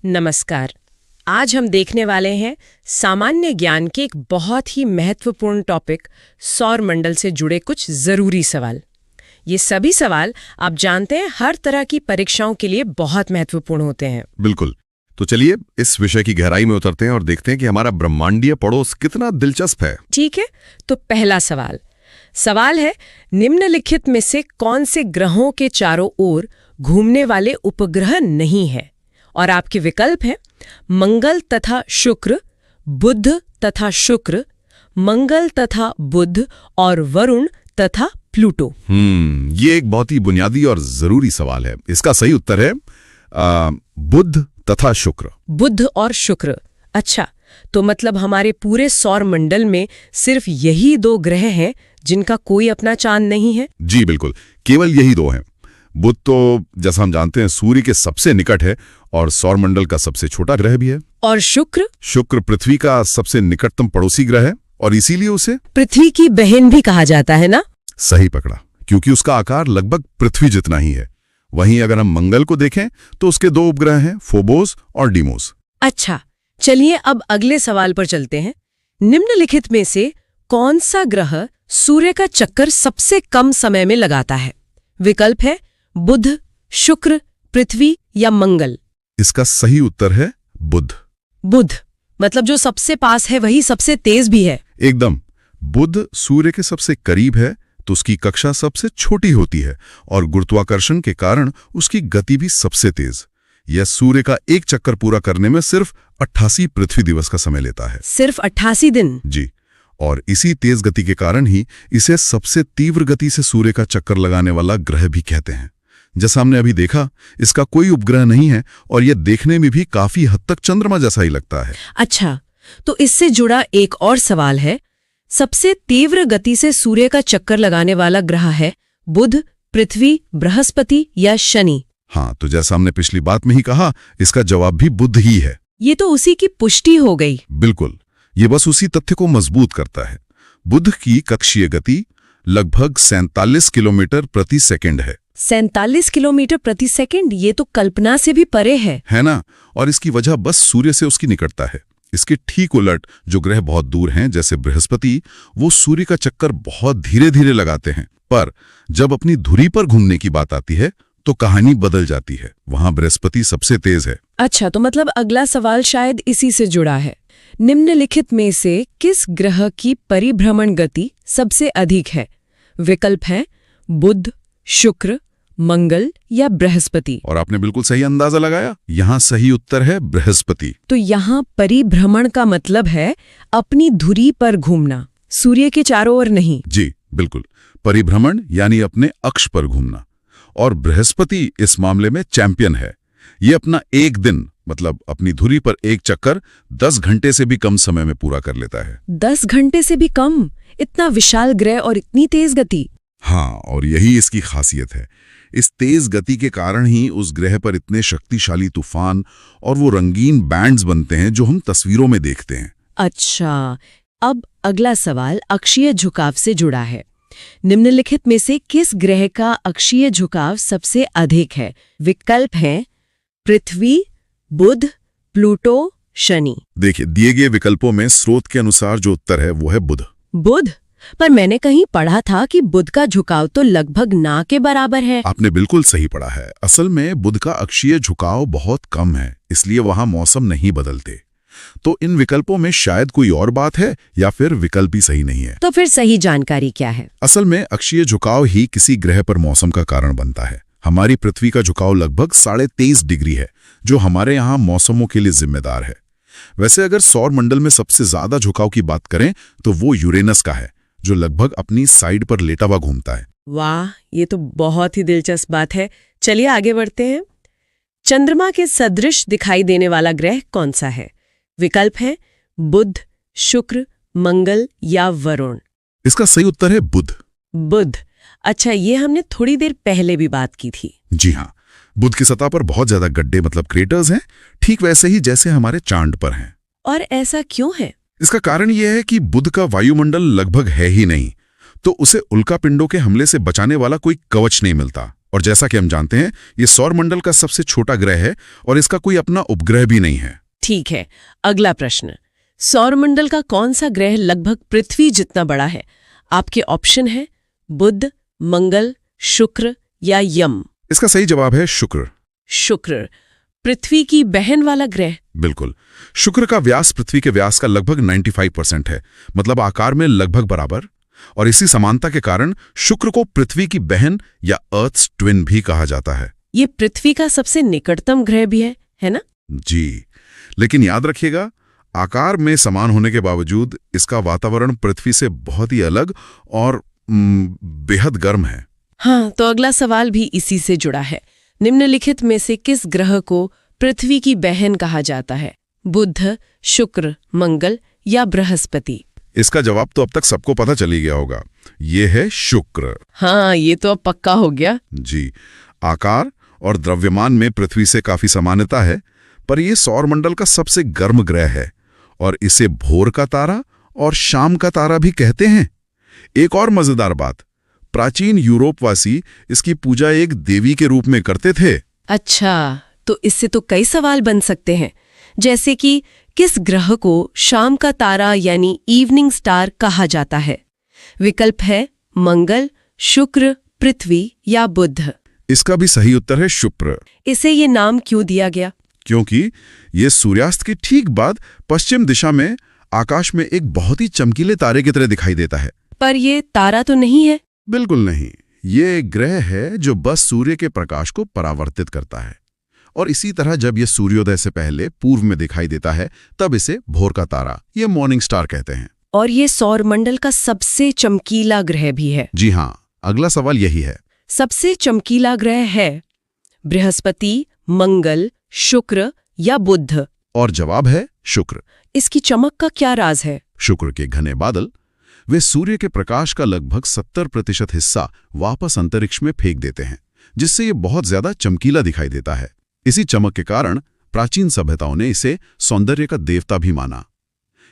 नमस्कार। आज हम देखने वाले हैं सामान्य ज्ञान के एक बहुत ही महत्वपूर्ण टॉपिक, सौर मंडल से जुड़े कुछ जरूरी सवाल। ये सभी सवाल आप जानते हैं हर तरह की परीक्षाओं के लिए बहुत महत्वपूर्ण होते हैं। बिल्कुल। तो चलिए इस विषय की गहराई में उतरते हैं और देखते हैं कि हमारा ब्रह्मांडीय पड़ोस कितना दिलचस्प है। ठीक है, तो पहला सवाल है, निम्नलिखित में से कौन से ग्रहों के चारों ओर घूमने वाले उपग्रह नहीं है? और आपके विकल्प हैं मंगल तथा शुक्र, बुध तथा शुक्र, मंगल तथा बुध और वरुण तथा प्लूटो। ये एक बहुत ही बुनियादी और जरूरी सवाल है। इसका सही उत्तर है बुध तथा शुक्र। बुध और शुक्र। अच्छा, तो मतलब हमारे पूरे सौर मंडल में सिर्फ यही दो ग्रह हैं जिनका कोई अपना चांद नहीं है? जी बिल्कुल, केवल यही दो हैं। बुध तो जैसा हम जानते हैं सूर्य के सबसे निकट है और सौरमंडल का सबसे छोटा ग्रह भी है। और शुक्र पृथ्वी का सबसे निकटतम पड़ोसी ग्रह है और इसीलिए उसे पृथ्वी की बहन भी कहा जाता है ना? सही पकड़ा, क्योंकि उसका आकार लगभग पृथ्वी जितना ही है। वहीं अगर हम मंगल को देखें तो उसके दो उपग्रह हैं, फोबोस और डीमोस। अच्छा, चलिए अब अगले सवाल पर चलते हैं। निम्नलिखित में से कौन सा ग्रह सूर्य का चक्कर सबसे कम समय में लगाता है? विकल्प है बुध, शुक्र, पृथ्वी या मंगल। इसका सही उत्तर है बुध। बुध मतलब जो सबसे पास है वही सबसे तेज भी है। एकदम। बुध सूर्य के सबसे करीब है तो उसकी कक्षा सबसे छोटी होती है और गुरुत्वाकर्षण के कारण उसकी गति भी सबसे तेज। यह सूर्य का एक चक्कर पूरा करने में सिर्फ 88 पृथ्वी दिवस का समय लेता है। सिर्फ 88 दिन? जी, और इसी तेज गति के कारण ही इसे सबसे तीव्र गति से सूर्य का चक्कर लगाने वाला ग्रह भी कहते हैं। जैसा हमने अभी देखा, इसका कोई उपग्रह नहीं है और यह देखने में भी काफी हद तक चंद्रमा जैसा ही लगता है। अच्छा, तो इससे जुड़ा एक और सवाल है, सबसे तीव्र गति से सूर्य का चक्कर लगाने वाला ग्रह है बुध, पृथ्वी, बृहस्पति या शनि? हाँ, तो जैसा हमने पिछली बात में ही कहा, इसका जवाब भी बुध ही है। ये तो उसी की पुष्टि हो गई। बिल्कुल, ये बस उसी तथ्य को मजबूत करता है। बुध की कक्षीय गति लगभग 47 किलोमीटर प्रति सेकंड है। 47 किलोमीटर प्रति सेकंड? ये तो कल्पना से भी परे है ना? और इसकी वजह बस सूर्य से उसकी निकटता है। इसके ठीक उलट जो ग्रह बहुत दूर हैं, जैसे बृहस्पति, वो सूर्य का चक्कर बहुत धीरे धीरे लगाते हैं। पर जब अपनी धुरी पर घूमने की बात आती है तो कहानी बदल जाती है। वहां बृहस्पति सबसे तेज है। अच्छा, तो मतलब अगला सवाल शायद इसी से जुड़ा है। निम्नलिखित में से किस ग्रह की परिभ्रमण गति सबसे अधिक है? विकल्प है बुध, शुक्र, मंगल या बृहस्पति। और आपने बिल्कुल सही अंदाजा लगाया, यहाँ सही उत्तर है बृहस्पति। तो यहाँ परिभ्रमण का मतलब है अपनी धुरी पर घूमना, सूर्य के चारों ओर नहीं। जी बिल्कुल, परिभ्रमण यानी अपने अक्ष पर घूमना। और बृहस्पति इस मामले में चैंपियन है। ये अपना एक दिन मतलब अपनी धुरी पर एक चक्कर 10 घंटे से भी कम समय में पूरा कर लेता है। 10 घंटे से भी कम? इतना विशाल ग्रह और इतनी तेज गति? हाँ, और यही इसकी खासियत है। इस तेज गति के कारण ही उस ग्रह पर इतने शक्तिशाली तूफान और वो रंगीन बैंड्स बनते हैं जो हम तस्वीरों में देखते हैं। अच्छा, अब अगला सवाल अक्षीय झुकाव से जुड़ा है। निम्नलिखित में से किस ग्रह का अक्षीय झुकाव सबसे अधिक है? विकल्प हैं पृथ्वी, बुध, प्लूटो, शनि। देखिए, दिए गए विकल्पों में स्रोत के अनुसार जो उत्तर है वो है बुध। बुध? पर मैंने कहीं पढ़ा था कि बुध का झुकाव तो लगभग ना के बराबर है। आपने बिल्कुल सही पढ़ा है। असल में बुध का अक्षीय झुकाव बहुत कम है, इसलिए वहां मौसम नहीं बदलते। तो इन विकल्पों में शायद कोई और बात है या फिर विकल्प ही सही नहीं है। तो फिर सही जानकारी क्या है? असल में अक्षीय झुकाव ही किसी ग्रह पर मौसम का कारण बनता है। हमारी पृथ्वी का झुकाव लगभग 23.5 डिग्री है, जो हमारे यहाँ मौसमों के लिए जिम्मेदार है। वैसे अगर सौर मंडल में सबसे ज्यादा झुकाव की बात करें तो वो यूरेनस का है, जो लगभग अपनी साइड पर लेटा हुआ घूमता है। वाह, ये तो बहुत ही दिलचस्प बात है। चलिए आगे बढ़ते हैं। चंद्रमा के सदृश दिखाई देने वाला ग्रह कौन सा है? विकल्प है बुध, शुक्र, मंगल या वरुण। इसका सही उत्तर है बुध। बुध? अच्छा, ये हमने थोड़ी देर पहले भी बात की थी। जी हाँ, बुध की सतह पर बहुत ज्यादा गड्ढे मतलब क्रेटर्स हैं, ठीक वैसे ही जैसे हमारे चांद पर हैं। और ऐसा क्यों है? इसका कारण यह है कि बुध का वायुमंडल लगभग है ही नहीं, तो उसे उल्कापिंडों के हमले से बचाने वाला कोई कवच नहीं मिलता। और जैसा कि हम जानते हैं, ये सौरमंडल का सबसे छोटा ग्रह है और इसका कोई अपना उपग्रह भी नहीं है। ठीक है, अगला प्रश्न। सौरमंडल का कौन सा ग्रह लगभग पृथ्वी जितना बड़ा है? आपके ऑप्शन है बुध, मंगल, शुक्र या यम। इसका सही जवाब है शुक्र। शुक्र, पृथ्वी की बहन वाला ग्रह। बिल्कुल। शुक्र का व्यास पृथ्वी के व्यास का लगभग 95% है, मतलब आकार में लगभग बराबर। और इसी समानता के कारण शुक्र को पृथ्वी की बहन या अर्थ्स ट्विन भी कहा जाता है। ये पृथ्वी का सबसे निकटतम ग्रह भी है ना? जी, लेकिन याद रखिएगा, आकार में समान होने के बावजूद इसका वातावरण पृथ्वी से बहुत ही अलग और बेहद गर्म है। हाँ, तो अगला सवाल भी इसी से जुड़ा है। निम्नलिखित में से किस ग्रह को पृथ्वी की बहन कहा जाता है? बुध, शुक्र, मंगल या बृहस्पति? इसका जवाब तो अब तक सबको पता चली गया होगा। ये है शुक्र। हाँ, ये तो अब पक्का हो गया। जी, आकार और द्रव्यमान में पृथ्वी से काफी समानता है, पर यह सौरमंडल का सबसे गर्म ग्रह है और इसे भोर का तारा और शाम का तारा भी कहते हैं। एक और मजेदार बात, प्राचीन यूरोपवासी इसकी पूजा एक देवी के रूप में करते थे। अच्छा, तो इससे तो कई सवाल बन सकते हैं, जैसे कि किस ग्रह को शाम का तारा यानी इवनिंग स्टार कहा जाता है? विकल्प है मंगल, शुक्र, पृथ्वी या बुध। इसका भी सही उत्तर है शुक्र। इसे ये नाम क्यों दिया गया? क्योंकि ये सूर्यास्त के ठीक बाद पश्चिम दिशा में आकाश में एक बहुत ही चमकीले तारे की तरह दिखाई देता है। पर ये तारा तो नहीं है। बिल्कुल नहीं, ये एक ग्रह है जो बस सूर्य के प्रकाश को परावर्तित करता है, और इसी तरह जब ये सूर्योदय से पहले पूर्व में दिखाई देता है तब इसे भोर का तारा, ये मॉर्निंग स्टार कहते हैं। और ये सौरमंडल का सबसे चमकीला ग्रह भी है। जी हाँ, अगला सवाल यही है। सबसे चमकीला ग्रह है बृहस्पति, मंगल, शुक्र या बुध? और जवाब है शुक्र। इसकी चमक का क्या राज है? शुक्र के घने बादल वे सूर्य के प्रकाश का लगभग 70% हिस्सा वापस अंतरिक्ष में फेंक देते हैं, जिससे ये बहुत ज्यादा चमकीला दिखाई देता है। इसी चमक के कारण प्राचीन सभ्यताओं ने इसे सौंदर्य का देवता भी माना।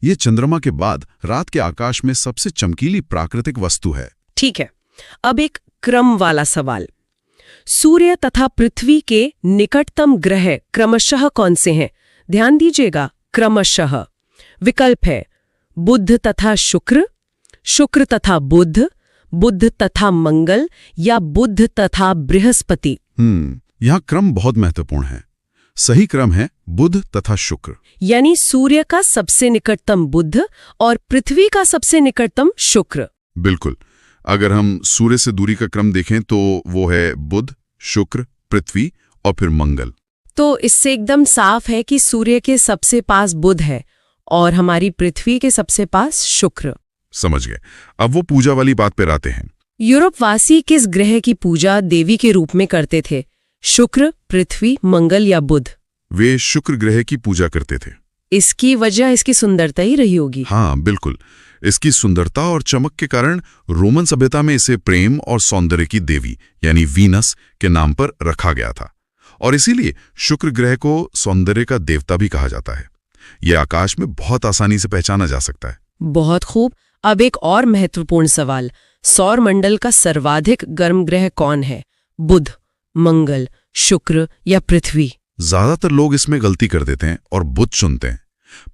ये चंद्रमा के बाद रात के आकाश में सबसे चमकीली प्राकृतिक वस्तु है। ठीक है, अब एक क्रम वाला सवाल। सूर्य तथा पृथ्वी के निकटतम ग्रह क्रमशः कौन से हैं? ध्यान दीजिएगा, क्रमशः। विकल्प है बुध तथा शुक्र, शुक्र तथा बुध, बुध तथा मंगल या बुध तथा बृहस्पति। यहाँ क्रम बहुत महत्वपूर्ण है। सही क्रम है बुध तथा शुक्र, यानी सूर्य का सबसे निकटतम बुध और पृथ्वी का सबसे निकटतम शुक्र। बिल्कुल। अगर हम सूर्य से दूरी का क्रम देखें तो वो है बुध, शुक्र, पृथ्वी और फिर मंगल। तो इससे एकदम साफ है कि सूर्य के सबसे पास बुध है और हमारी पृथ्वी के सबसे पास शुक्र। समझ गए। अब वो पूजा वाली बात पर आते हैं। यूरोपवासी किस ग्रह की पूजा देवी के रूप में करते थे? शुक्र, पृथ्वी, मंगल या बुध? वे शुक्र ग्रह की पूजा करते थे। इसकी वजह इसकी सुंदरता ही रही होगी। हाँ बिल्कुल, इसकी सुंदरता और चमक के कारण रोमन सभ्यता में इसे प्रेम और सौंदर्य की देवी यानी वीनस के नाम पर रखा गया था, और इसीलिए शुक्र ग्रह को सौंदर्य का देवता भी कहा जाता है। यह आकाश में बहुत आसानी से पहचाना जा सकता है। बहुत खूब। अब एक और महत्वपूर्ण सवाल, सौरमंडल का सर्वाधिक गर्म ग्रह कौन है? बुध, मंगल, शुक्र या पृथ्वी? ज्यादातर लोग इसमें गलती कर देते हैं और बुध चुनते हैं,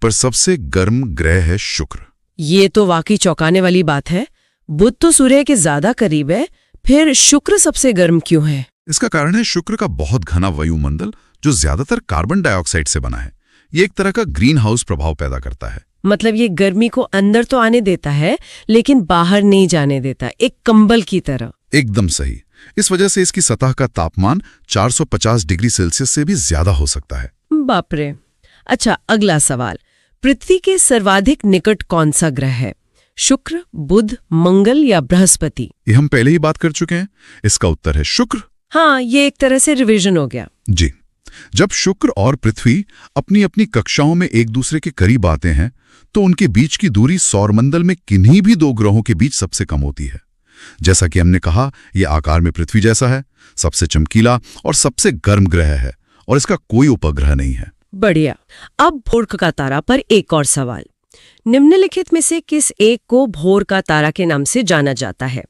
पर सबसे गर्म ग्रह है शुक्र। ये तो वाकई चौंकाने वाली बात है। बुध तो सूर्य के ज्यादा करीब है, फिर शुक्र सबसे गर्म क्यों है? इसका कारण है शुक्र का बहुत घना वायुमंडल जो ज्यादातर कार्बन डाइऑक्साइड से बना है। ये एक तरह का ग्रीन हाउस प्रभाव पैदा करता है। मतलब ये गर्मी को अंदर तो आने देता है लेकिन बाहर नहीं जाने देता, एक कंबल की तरह। एकदम सही। इस वजह से इसकी सतह का तापमान 450 डिग्री सेल्सियस से भी ज्यादा हो सकता है। बाप रे। अच्छा, अगला सवाल, पृथ्वी के सर्वाधिक निकट कौन सा ग्रह है? शुक्र, बुध, मंगल या बृहस्पति? ये हम पहले ही बात कर चुके हैं। इसका उत्तर है शुक्र। हाँ, ये एक तरह से रिवीजन हो गया। जी, जब शुक्र और पृथ्वी अपनी अपनी कक्षाओं में एक दूसरे के करीब आते हैं तो उनके बीच की दूरी सौरमंडल में किन्हीं भी दो ग्रहों के बीच सबसे कम होती है। जैसा कि हमने कहा, यह आकार में पृथ्वी जैसा है, सबसे चमकीला और सबसे गर्म ग्रह है, और इसका कोई उपग्रह नहीं है। बढ़िया। अब भोर का तारा पर एक और सवाल। निम्नलिखित में से किस एक को भोर का तारा के नाम से जाना जाता है?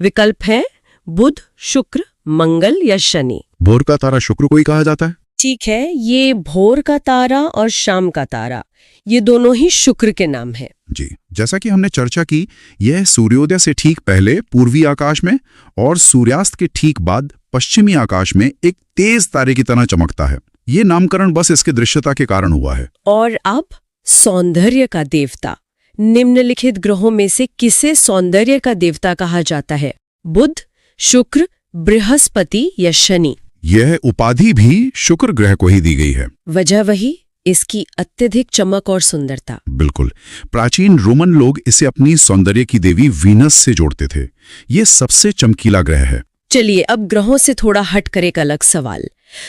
विकल्प है बुध, शुक्र, मंगल या शनि। भोर का तारा शुक्र को ही कहा जाता है। ठीक है, ये भोर का तारा और शाम का तारा, ये दोनों ही शुक्र के नाम हैं। जी, जैसा कि हमने चर्चा की, यह सूर्योदय से ठीक पहले पूर्वी आकाश में और सूर्यास्त के ठीक बाद पश्चिमी आकाश में एक तेज तारे की तरह चमकता है। ये नामकरण बस इसके दृश्यता के कारण हुआ है। और अब सौंदर्य का देवता। निम्नलिखित ग्रहों में से किसे सौंदर्य का देवता कहा जाता है? बुध, शुक्र, बृहस्पति या शनि? यह उपाधि भी शुक्र ग्रह को ही दी गई है। वजह वही, इसकी अत्यधिक चमक और सुंदरता। बिल्कुल। प्राचीन रोमन लोग इसे अपनी सौंदर्य की देवी वीनस से जोड़ते थे। ये सबसे चमकीला ग्रह है। चलिए अब ग्रहों से थोड़ा हट कर एक अलग सवाल।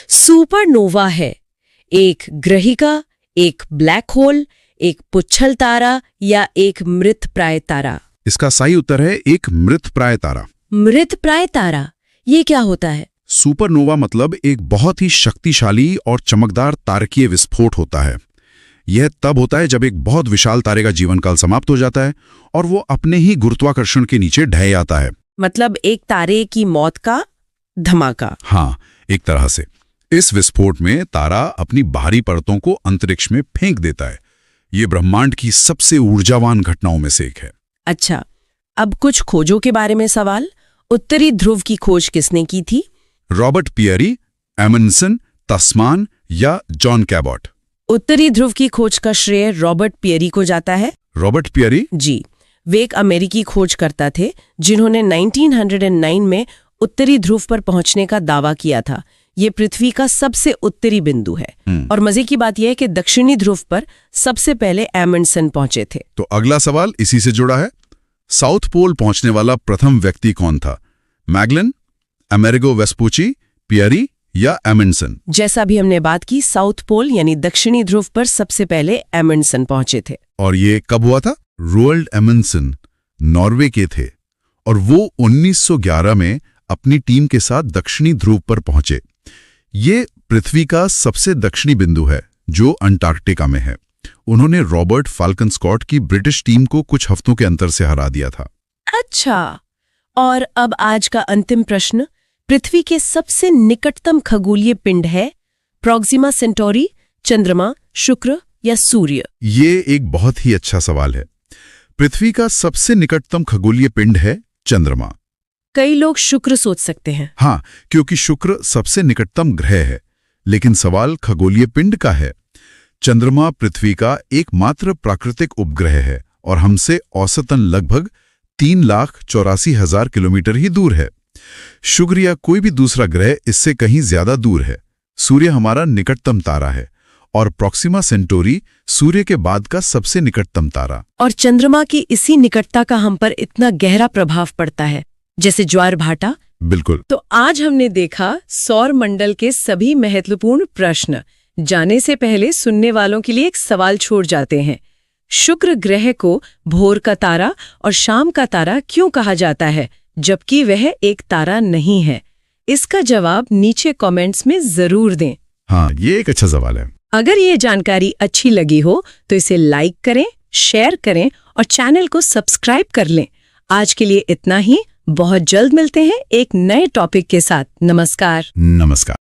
सुपरनोवा है एक ग्रहिका, एक ब्लैक होल, एक पुच्छल तारा या एक मृतप्राय तारा? इसका सही उत्तर है एक मृतप्राय तारा। मृतप्राय तारा, ये क्या होता है? सुपरनोवा मतलब एक बहुत ही शक्तिशाली और चमकदार तारकीय विस्फोट होता है। यह तब होता है जब एक बहुत विशाल तारे का जीवनकाल समाप्त हो जाता है और वो अपने ही गुरुत्वाकर्षण के नीचे ढह जाता है। मतलब एक तारे की मौत का धमाका। हाँ, एक तरह से। इस विस्फोट में तारा अपनी बाहरी परतों को अंतरिक्ष में फेंक देता है। ये ब्रह्मांड की सबसे ऊर्जावान घटनाओं में से एक है। अच्छा, अब कुछ खोजों के बारे में सवाल। उत्तरी ध्रुव की खोज किसने की थी? रॉबर्ट पियरी, एमंडसन, तस्मान या जॉन कैबॉट? उत्तरी ध्रुव की खोज का श्रेय रॉबर्ट पियरी को जाता है। Robert Peary? जी, वे एक अमेरिकी खोजकर्ता थे जिन्होंने 1909 में उत्तरी ध्रुव पर पहुंचने का दावा किया था। ये पृथ्वी का सबसे उत्तरी बिंदु है। और मजे की बात यह है कि दक्षिणी ध्रुव पर सबसे पहले एमंडसन पहुंचे थे। तो अगला सवाल इसी से जुड़ा है। साउथ पोल पहुंचने वाला प्रथम व्यक्ति कौन था? मैगलन, अमेरिगो वेस्पूची, पियरी या एमंडसन? जैसा भी हमने बात की, साउथ पोल यानी दक्षिणी ध्रुव पर सबसे पहले एमंडसन पहुंचे थे। और ये कब हुआ था? रोल्ड एमंडसन नॉर्वे के थे और वो 1911 में अपनी टीम के साथ दक्षिणी ध्रुव पर पहुंचे। ये पृथ्वी का सबसे दक्षिणी बिंदु है जो अंटार्कटिका में है। उन्होंने रॉबर्ट फाल्कन स्कॉट की ब्रिटिश टीम को कुछ हफ्तों के अंतर से हरा दिया था। अच्छा, और अब आज का अंतिम प्रश्न। पृथ्वी के सबसे निकटतम खगोलीय पिंड है प्रोक्सिमा सेंटोरी, चंद्रमा, शुक्र या सूर्य? ये एक बहुत ही अच्छा सवाल है। पृथ्वी का सबसे निकटतम खगोलीय पिंड है चंद्रमा। कई लोग शुक्र सोच सकते हैं। हाँ, क्योंकि शुक्र सबसे निकटतम ग्रह है, लेकिन सवाल खगोलीय पिंड का है। चंद्रमा पृथ्वी का एकमात्र प्राकृतिक उपग्रह है और हमसे औसतन लगभग 3,84,000 किलोमीटर ही दूर है। शुक्र या कोई भी दूसरा ग्रह इससे कहीं ज्यादा दूर है। सूर्य हमारा निकटतम तारा है और प्रोक्सिमा सेंटोरी सूर्य के बाद का सबसे निकटतम तारा। और चंद्रमा की इसी निकटता का हम पर इतना गहरा प्रभाव पड़ता है, जैसे ज्वार भाटा। बिल्कुल। तो आज हमने देखा सौर मंडल के सभी महत्वपूर्ण प्रश्न। जाने से पहले सुनने वालों के लिए एक सवाल छोड़ जाते हैं। शुक्र ग्रह को भोर का तारा और शाम का तारा क्यों कहा जाता है, जबकि वह एक तारा नहीं है? इसका जवाब नीचे कमेंट्स में जरूर दें। हाँ, ये एक अच्छा सवाल है। अगर ये जानकारी अच्छी लगी हो तो इसे लाइक करें, शेयर करें और चैनल को सब्सक्राइब कर लें। आज के लिए इतना ही। बहुत जल्द मिलते हैं एक नए टॉपिक के साथ। नमस्कार। नमस्कार।